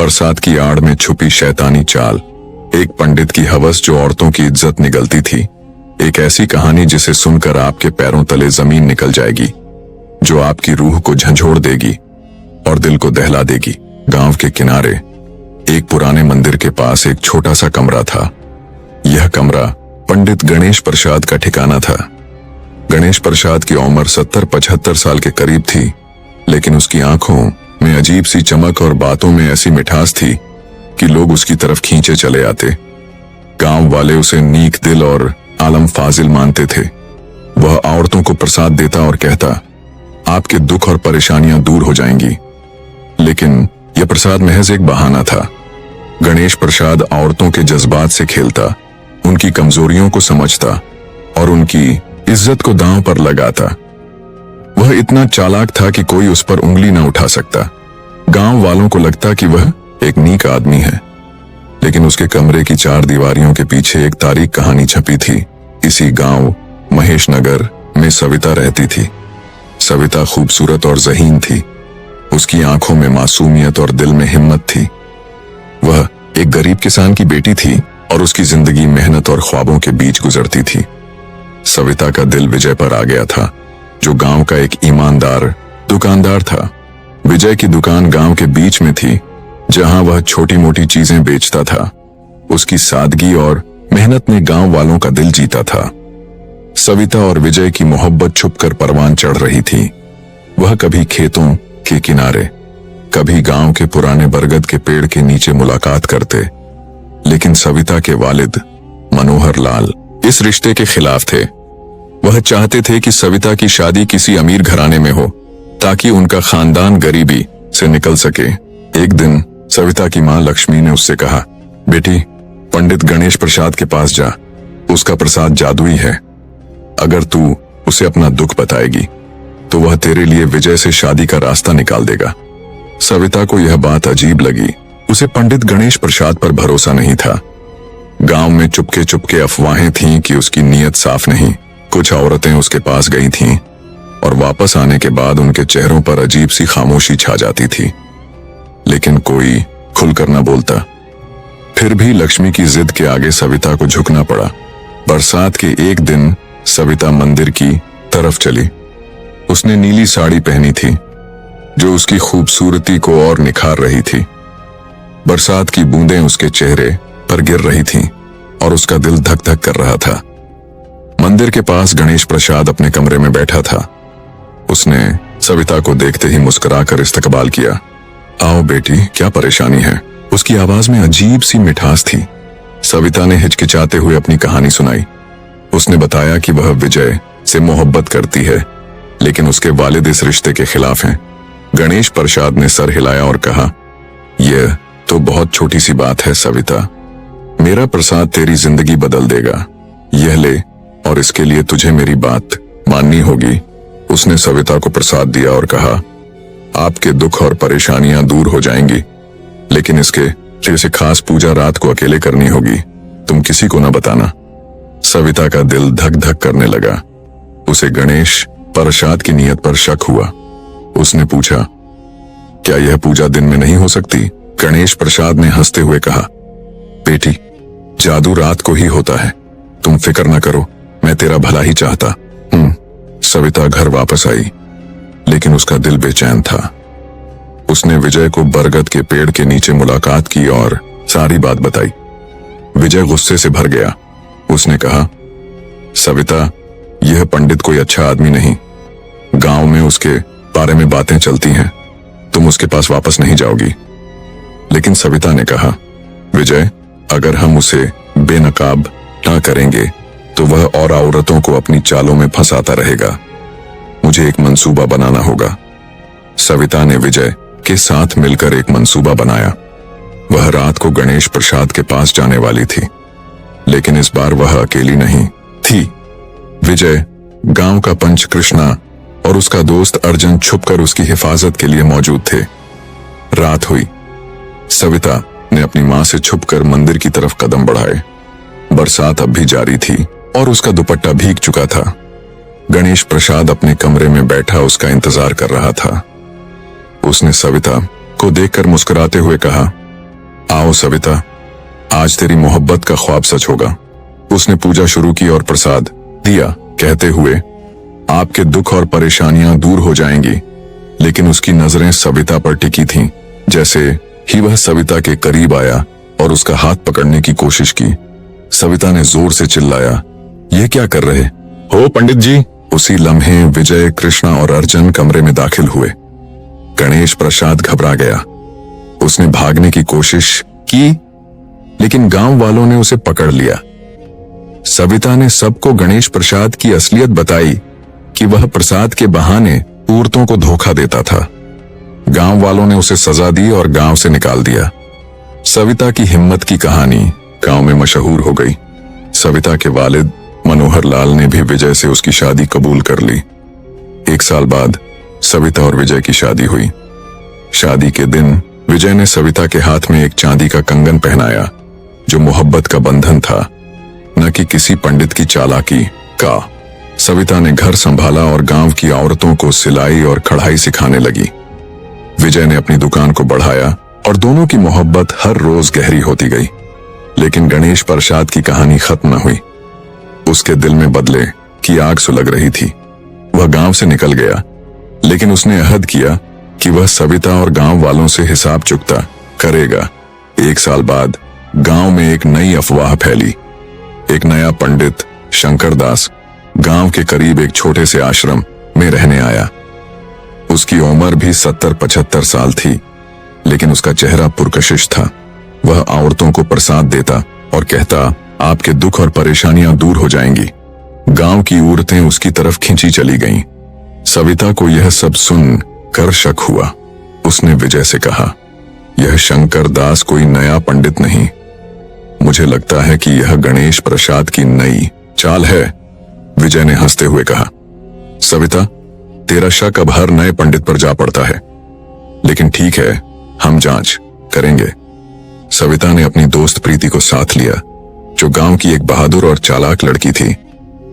बरसात की आड़ में छुपी शैतानी चाल, एक पंडित की हवस जो औरतों की इज्जत निगलती थी, एक ऐसी कहानी जिसे सुनकर आपके पैरों तले जमीन निकल जाएगी, जो आपकी रूह को झंझोड़ देगी और दिल को दहला देगी। गांव के किनारे एक पुराने मंदिर के पास एक छोटा सा कमरा था। यह कमरा पंडित गणेश प्रसाद का ठिकाना था। गणेश प्रसाद की उम्र 70-75 साल के करीब थी, लेकिन उसकी आंखों में अजीब सी चमक और बातों में ऐसी मिठास थी कि लोग उसकी तरफ खींचे चले आते। गांव वाले उसे नेक दिल और आलम फाजिल मानते थे। वह औरतों को प्रसाद देता और कहता, आपके दुख और परेशानियां दूर हो जाएंगी। लेकिन यह प्रसाद महज एक बहाना था। गणेश प्रसाद औरतों के जज्बात से खेलता, उनकी कमजोरियों को समझता और उनकी इज्जत को दांव पर लगाता। वह इतना चालाक था कि कोई उस पर उंगली न उठा सकता। गांव वालों को लगता कि वह एक नेक आदमी है, लेकिन उसके कमरे की 4 दीवारियों के पीछे एक तारीख कहानी छपी थी। इसी गांव महेश नगर में सविता रहती थी। सविता खूबसूरत और ज़हीन थी। उसकी आंखों में मासूमियत और दिल में हिम्मत थी। वह एक गरीब किसान की बेटी थी और उसकी जिंदगी मेहनत और ख्वाबों के बीच गुजरती थी। सविता का दिल विजय पर आ गया था, जो गांव का एक ईमानदार दुकानदार था। विजय की दुकान गांव के बीच में थी, जहां वह छोटी मोटी चीजें बेचता था। उसकी सादगी और मेहनत ने गांव वालों का दिल जीता था। सविता और विजय की मोहब्बत छुपकर परवान चढ़ रही थी। वह कभी खेतों के किनारे, कभी गांव के पुराने बरगद के पेड़ के नीचे मुलाकात करते। लेकिन सविता के वालिद मनोहर लाल इस रिश्ते के खिलाफ थे। वह चाहते थे कि सविता की शादी किसी अमीर घराने में हो, ताकि उनका खानदान गरीबी से निकल सके। एक दिन सविता की मां लक्ष्मी ने उससे कहा, बेटी, पंडित गणेश प्रसाद के पास जा, उसका प्रसाद जादुई है। अगर तू उसे अपना दुख बताएगी तो वह तेरे लिए विजय से शादी का रास्ता निकाल देगा। सविता को यह बात अजीब लगी। उसे पंडित गणेश प्रसाद पर भरोसा नहीं था। गांव में चुपके चुपके अफवाहें थीं कि उसकी नीयत साफ नहीं। कुछ औरतें उसके पास गई थीं और वापस आने के बाद उनके चेहरों पर अजीब सी खामोशी छा जाती थी, लेकिन कोई खुलकर न बोलता। फिर भी लक्ष्मी की जिद के आगे सविता को झुकना पड़ा। बरसात के एक दिन सविता मंदिर की तरफ चली। उसने नीली साड़ी पहनी थी, जो उसकी खूबसूरती को और निखार रही थी। बरसात की बूंदें उसके चेहरे पर गिर रही थीं और उसका दिल धक धक कर रहा था। मंदिर के पास गणेश प्रसाद अपने कमरे में बैठा था। उसने सविता को देखते ही मुस्कुराकर इस्तकबाल किया। आओ बेटी, क्या परेशानी है? उसकी आवाज में अजीब सी मिठास थी। सविता ने हिचकिचाते हुए अपनी कहानी सुनाई। उसने बताया कि वह विजय से मोहब्बत करती है, लेकिन उसके वालिद इस रिश्ते के खिलाफ हैं। गणेश प्रसाद ने सर हिलाया और कहा, यह तो बहुत छोटी सी बात है सविता। मेरा प्रसाद तेरी जिंदगी बदल देगा। यह ले, और इसके लिए तुझे मेरी बात माननी होगी। उसने सविता को प्रसाद दिया और कहा, आपके दुख और परेशानियां दूर हो जाएंगी, लेकिन इसके लिए से खास पूजा रात को अकेले करनी होगी। तुम किसी को न बताना। सविता का दिल धक धक करने लगा। उसे गणेश प्रसाद की नीयत पर शक हुआ। उसने पूछा, क्या यह पूजा दिन में नहीं हो सकती? गणेश प्रसाद ने हंसते हुए कहा, बेटी, जादू रात को ही होता है। तुम फिक्र न करो, मैं तेरा भला ही चाहता। सविता घर वापस आई, लेकिन उसका दिल बेचैन था। उसने विजय को बरगद के पेड़ के नीचे मुलाकात की और सारी बात बताई। विजय गुस्से से भर गया। उसने कहा, सविता, यह पंडित कोई अच्छा आदमी नहीं। गांव में उसके बारे में बातें चलती हैं। तुम उसके पास वापस नहीं जाओगी। लेकिन सविता ने कहा, विजय, अगर हम उसे बेनकाब ना करेंगे तो वह और औरतों को अपनी चालों में फंसाता रहेगा। मुझे एक मंसूबा बनाना होगा। सविता ने विजय के साथ मिलकर एक मंसूबा बनाया। वह रात को गणेश प्रसाद के पास जाने वाली थी, लेकिन इस बार वह अकेली नहीं थी। विजय, गांव का पंच कृष्णा और उसका दोस्त अर्जुन छुपकर उसकी हिफाजत के लिए मौजूद थे। रात हुई। सविता ने अपनी मां से छुपकर मंदिर की तरफ कदम बढ़ाए। बरसात अब भी जारी थी और उसका दुपट्टा भीग चुका था। गणेश प्रसाद अपने कमरे में बैठा उसका इंतजार कर रहा था। उसने सविता को देखकर मुस्कुराते हुए कहा, आओ सविता, आज तेरी मोहब्बत का ख्वाब सच होगा। उसने पूजा शुरू की और प्रसाद दिया, कहते हुए आपके दुख और परेशानियां दूर हो जाएंगी। लेकिन उसकी नजरें सविता पर टिकी थीं। जैसे ही वह सविता के करीब आया और उसका हाथ पकड़ने की कोशिश की, सविता ने जोर से चिल्लाया, ये क्या कर रहे हो पंडित जी? उसी लम्हे विजय, कृष्णा और अर्जुन कमरे में दाखिल हुए। गणेश प्रसाद घबरा गया। उसने भागने की कोशिश की, लेकिन गांव वालों ने उसे पकड़ लिया। सविता ने सबको गणेश प्रसाद की असलियत बताई कि वह प्रसाद के बहाने औरतों को धोखा देता था। गांव वालों ने उसे सजा दी और गांव से निकाल दिया। सविता की हिम्मत की कहानी गांव में मशहूर हो गई। सविता के वालिद मनोहर लाल ने भी विजय से उसकी शादी कबूल कर ली। 1 साल बाद सविता और विजय की शादी हुई। शादी के दिन विजय ने सविता के हाथ में एक चांदी का कंगन पहनाया, जो मोहब्बत का बंधन था, न कि किसी पंडित की चालाकी का। सविता ने घर संभाला और गांव की औरतों को सिलाई और कढ़ाई सिखाने लगी। विजय ने अपनी दुकान को बढ़ाया और दोनों की मोहब्बत हर रोज गहरी होती गई। लेकिन गणेश प्रसाद की कहानी खत्म न हुई। उसके दिल में बदले की आग सुलग रही थी। वह गांव से निकल गया, लेकिन उसने अहद किया कि वह सविता और गांव वालों से हिसाब चुकता करेगा। 1 साल बाद गांव में एक नई अफवाह फैली। एक नया पंडित शंकर दास गांव के करीब एक छोटे से आश्रम में रहने आया। उसकी उम्र भी 70-75 साल थी, लेकिन उसका चेहरा पुरकशिश था। वह औरतों को प्रसाद देता और कहता, आपके दुख और परेशानियां दूर हो जाएंगी। गांव की औरतें उसकी तरफ खींची चली गईं। सविता को यह सब सुन कर शक हुआ। उसने विजय से कहा, यह शंकर दास कोई नया पंडित नहीं, मुझे लगता है कि यह गणेश प्रसाद की नई चाल है। विजय ने हंसते हुए कहा, सविता, तेरा शक अब हर नए पंडित पर जा पड़ता है, लेकिन ठीक है, हम जांच करेंगे। सविता ने अपनी दोस्त प्रीति को साथ लिया, जो गांव की एक बहादुर और चालाक लड़की थी।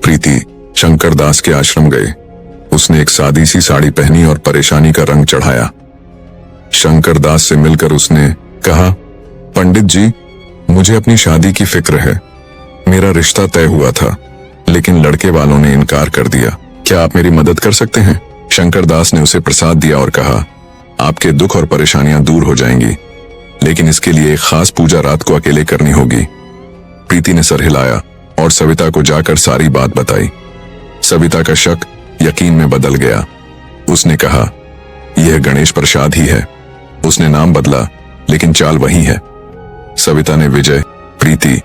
प्रीति शंकर दास के आश्रम गए। उसने एक सादी सी साड़ी पहनी और परेशानी का रंग चढ़ाया। शंकर दास से मिलकर उसने कहा, पंडित जी, मुझे अपनी शादी की फिक्र है। मेरा रिश्ता तय हुआ था, लेकिन लड़के वालों ने इनकार कर दिया। क्या आप मेरी मदद कर सकते हैं? शंकर दास ने उसे प्रसाद दिया और कहा, आपके दुख और परेशानियां दूर हो जाएंगी, लेकिन इसके लिए एक खास पूजा रात को अकेले करनी होगी। प्रीति ने सर हिलाया और सविता को जाकर सारी बात बताई। सविता का शक यकीन में बदल गया। उसने कहा, यह गणेश प्रसाद ही है। उसने नाम बदला, लेकिन चाल वही है। सविता ने विजय, प्रीति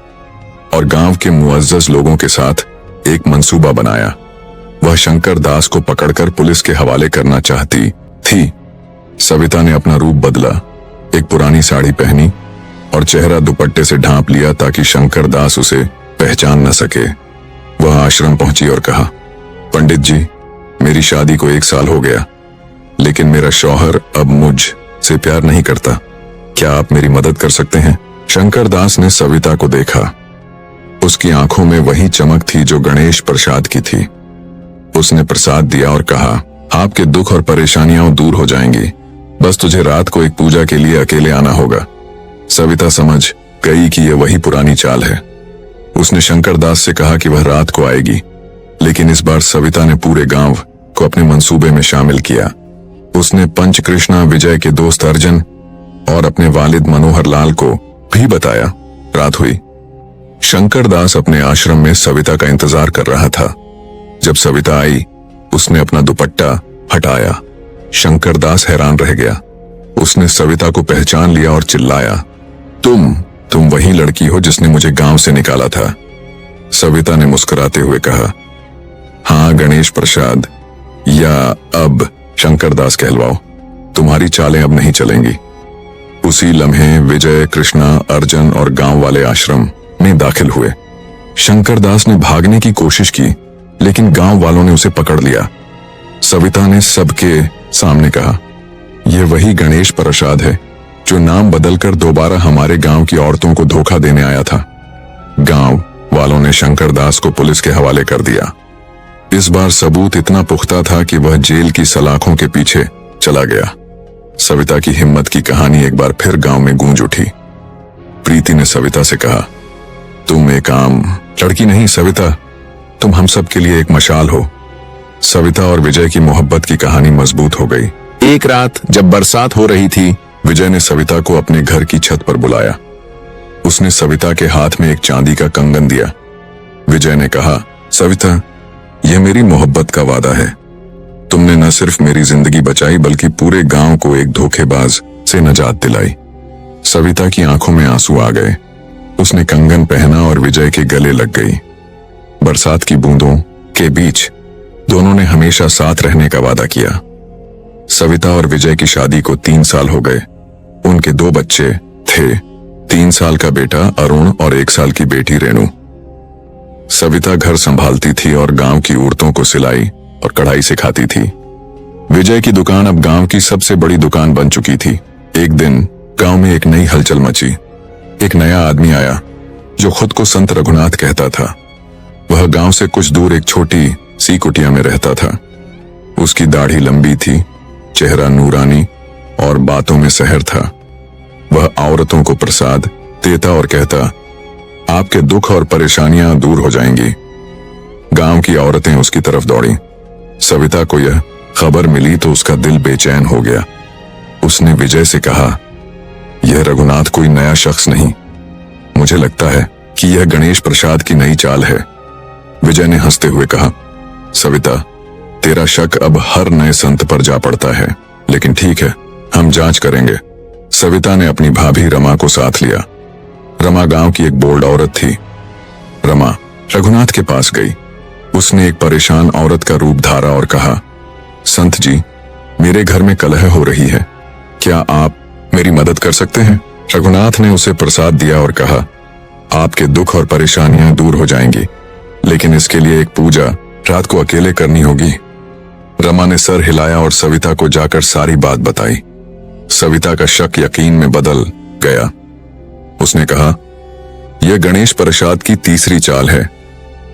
और गांव के मुअज्जज लोगों के साथ एक मंसूबा बनाया। वह शंकर दास को पकड़कर पुलिस के हवाले करना चाहती थी। सविता ने अपना रूप बदला, एक पुरानी साड़ी पहनी और चेहरा दुपट्टे से ढांप लिया ताकि शंकर दास उसे पहचान न सके। वह आश्रम पहुंची और कहा, पंडित जी, मेरी शादी को 1 साल हो गया, लेकिन मेरा शौहर अब मुझ से प्यार नहीं करता। क्या आप मेरी मदद कर सकते हैं? शंकर दास ने सविता को देखा। उसकी आंखों में वही चमक थी जो गणेश प्रसाद की थी। उसने प्रसाद दिया और कहा, आपके दुख और परेशानियां दूर हो जाएंगी, बस तुझे रात को एक पूजा के लिए अकेले आना होगा। सविता समझ गई कि यह वही पुरानी चाल है। उसने शंकर दास से कहा कि वह रात को आएगी, लेकिन इस बार सविता ने पूरे गांव को अपने मंसूबे में शामिल किया। उसने पंच कृष्णा, विजय के दोस्त अर्जुन और अपने वालिद मनोहर लाल को भी बताया। रात हुई। शंकर दास अपने आश्रम में सविता का इंतजार कर रहा था। जब सविता आई, उसने अपना दुपट्टा हटाया। शंकर दास हैरान रह गया। उसने सविता को पहचान लिया और चिल्लाया, तुम वही लड़की हो जिसने मुझे गांव से निकाला था। सविता ने मुस्कुराते हुए कहा, हाँ गणेश प्रसाद, या अब शंकर दास कहलवाओ, तुम्हारी चालें अब नहीं चलेंगी। उसी लम्हे विजय, कृष्णा, अर्जुन और गांव वाले आश्रम में दाखिल हुए। शंकर दास ने भागने की कोशिश की, लेकिन गांव वालों ने उसे पकड़ लिया। सविता ने सबके सामने कहा, यह वही गणेश प्रसाद है जो नाम बदलकर दोबारा हमारे गांव की औरतों को धोखा देने आया था। गांव वालों ने शंकर दास को पुलिस के हवाले कर दिया। इस बार सबूत इतना पुख्ता था कि वह जेल की सलाखों के पीछे चला गया। सविता की हिम्मत की कहानी एक बार फिर गांव में गूंज उठी। प्रीति ने सविता से कहा, तुम एक आम लड़की नहीं सविता, तुम हम सब के लिए एक मशाल हो। सविता और विजय की मोहब्बत की कहानी मजबूत हो गई। एक रात जब बरसात हो रही थी, विजय ने सविता को अपने घर की छत पर बुलाया। उसने सविता के हाथ में एक चांदी का कंगन दिया। विजय ने कहा, सविता, यह मेरी मोहब्बत का वादा है। तुमने न सिर्फ मेरी जिंदगी बचाई बल्कि पूरे गांव को एक धोखेबाज से निजात दिलाई। सविता की आंखों में आंसू आ गए। उसने कंगन पहना और विजय के गले लग गई। बरसात की बूंदों के बीच दोनों ने हमेशा साथ रहने का वादा किया। सविता और विजय की शादी को 3 साल हो गए। उनके 2 बच्चे थे, 3 साल का बेटा अरुण और 1 साल की बेटी रेणु। सविता घर संभालती थी और गांव की औरतों को सिलाई और कढ़ाई सिखाती थी। विजय की दुकान अब गांव की सबसे बड़ी दुकान बन चुकी थी। एक दिन गांव में एक नई हलचल मची। एक नया आदमी आया जो खुद को संत रघुनाथ कहता था। वह गांव से कुछ दूर एक छोटी सी कुटिया में रहता था। उसकी दाढ़ी लंबी थी, चेहरा नूरानी और बातों में सहर था। वह औरतों को प्रसाद देता और कहता, आपके दुख और परेशानियां दूर हो जाएंगी। गांव की औरतें उसकी तरफ दौड़ी। सविता को यह खबर मिली तो उसका दिल बेचैन हो गया। उसने विजय से कहा, यह रघुनाथ कोई नया शख्स नहीं, मुझे लगता है कि यह गणेश प्रसाद की नई चाल है। विजय ने हंसते हुए कहा, सविता, तेरा शक अब हर नए संत पर जा पड़ता है, लेकिन ठीक है, हम जांच करेंगे। सविता ने अपनी भाभी रमा को साथ लिया। रमा गांव की एक बोल्ड औरत थी। रमा रघुनाथ के पास गई। उसने एक परेशान औरत का रूप धारा और कहा, संत जी, मेरे घर में कलह हो रही है, क्या आप मेरी मदद कर सकते हैं? रघुनाथ ने उसे प्रसाद दिया और कहा, आपके दुख और परेशानियां दूर हो जाएंगी, लेकिन इसके लिए एक पूजा रात को अकेले करनी होगी। रमा ने सर हिलाया और सविता को जाकर सारी बात बताई। सविता का शक यकीन में बदल गया। उसने कहा, यह गणेश प्रसाद की तीसरी चाल है।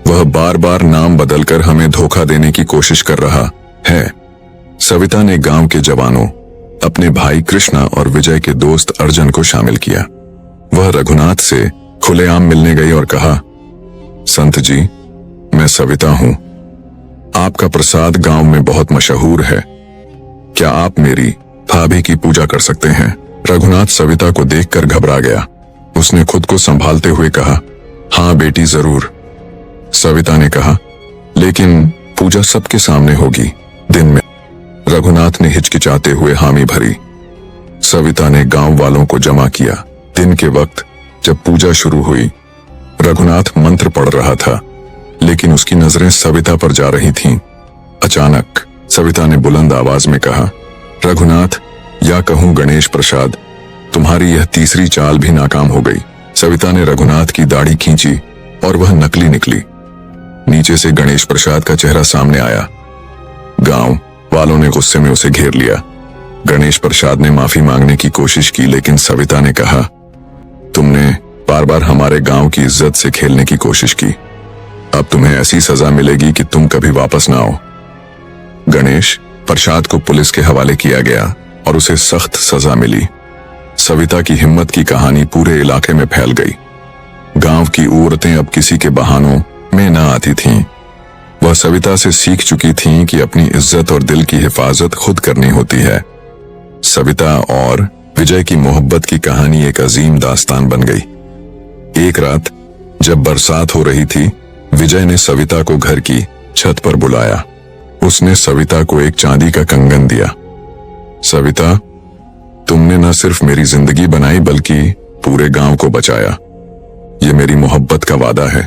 वह बार बार नाम बदलकर हमें धोखा देने की कोशिश कर रहा है। सविता ने गांव के जवानों, अपने भाई कृष्णा और विजय के दोस्त अर्जुन को शामिल किया। वह रघुनाथ से खुलेआम मिलने गई और कहा, संत जी, मैं सविता हूं। आपका प्रसाद गांव में बहुत मशहूर है। क्या आप मेरी भाभी की पूजा कर सकते हैं? रघुनाथ सविता को देखकर घबरा गया। उसने खुद को संभालते हुए कहा, हाँ बेटी, जरूर। सविता ने कहा, लेकिन पूजा सबके सामने होगी, दिन में। रघुनाथ ने हिचकिचाते हुए हामी भरी। सविता ने गांव वालों को जमा किया। दिन के वक्त जब पूजा शुरू हुई, रघुनाथ मंत्र पढ़ रहा था, लेकिन उसकी नजरें सविता पर जा रही थीं। अचानक सविता ने बुलंद आवाज में कहा, रघुनाथ, या कहूं गणेश प्रसाद, तुम्हारी यह तीसरी चाल भी नाकाम हो गई। सविता ने रघुनाथ की दाढ़ी खींची और वह नकली निकली। नीचे से गणेश प्रसाद का चेहरा सामने आया। गांव वालों ने गुस्से में उसे घेर लिया। गणेश प्रसाद ने माफी मांगने की कोशिश की, लेकिन सविता ने कहा, तुमने बार बार हमारे गांव की इज्जत से खेलने की कोशिश की। अब तुम्हें ऐसी सजा मिलेगी कि तुम कभी वापस ना आओ। गणेश प्रसाद को पुलिस के हवाले किया गया और उसे सख्त सजा मिली। सविता की हिम्मत की कहानी पूरे इलाके में फैल गई। गांव की औरतें अब किसी के बहानों में न आती थीं। वह सविता से सीख चुकी थीं कि अपनी इज्जत और दिल की हिफाजत खुद करनी होती है। सविता और विजय की मोहब्बत की कहानी एक अजीम दास्तान बन गई। एक रात जब बरसात हो रही थी, विजय ने सविता को घर की छत पर बुलाया। उसने सविता को एक चांदी का कंगन दिया। सविता, तुमने न सिर्फ मेरी जिंदगी बनाई बल्कि पूरे गांव को बचाया। ये मेरी मोहब्बत का वादा है।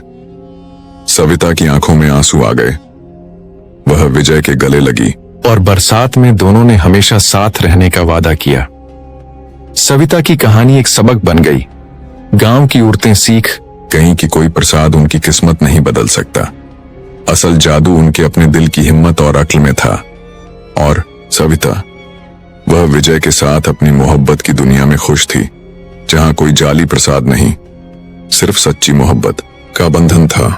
सविता की आंखों में आंसू आ गए। वह विजय के गले लगी और बरसात में दोनों ने हमेशा साथ रहने का वादा किया। सविता की कहानी एक सबक बन गई। गांव की औरतें सीख गईं कि कोई प्रसाद उनकी किस्मत नहीं बदल सकता। असल जादू उनके अपने दिल की हिम्मत और अक्ल में था। और सविता, वह विजय के साथ अपनी मोहब्बत की दुनिया में खुश थी, जहां कोई जाली प्रसाद नहीं, सिर्फ सच्ची मोहब्बत का बंधन था।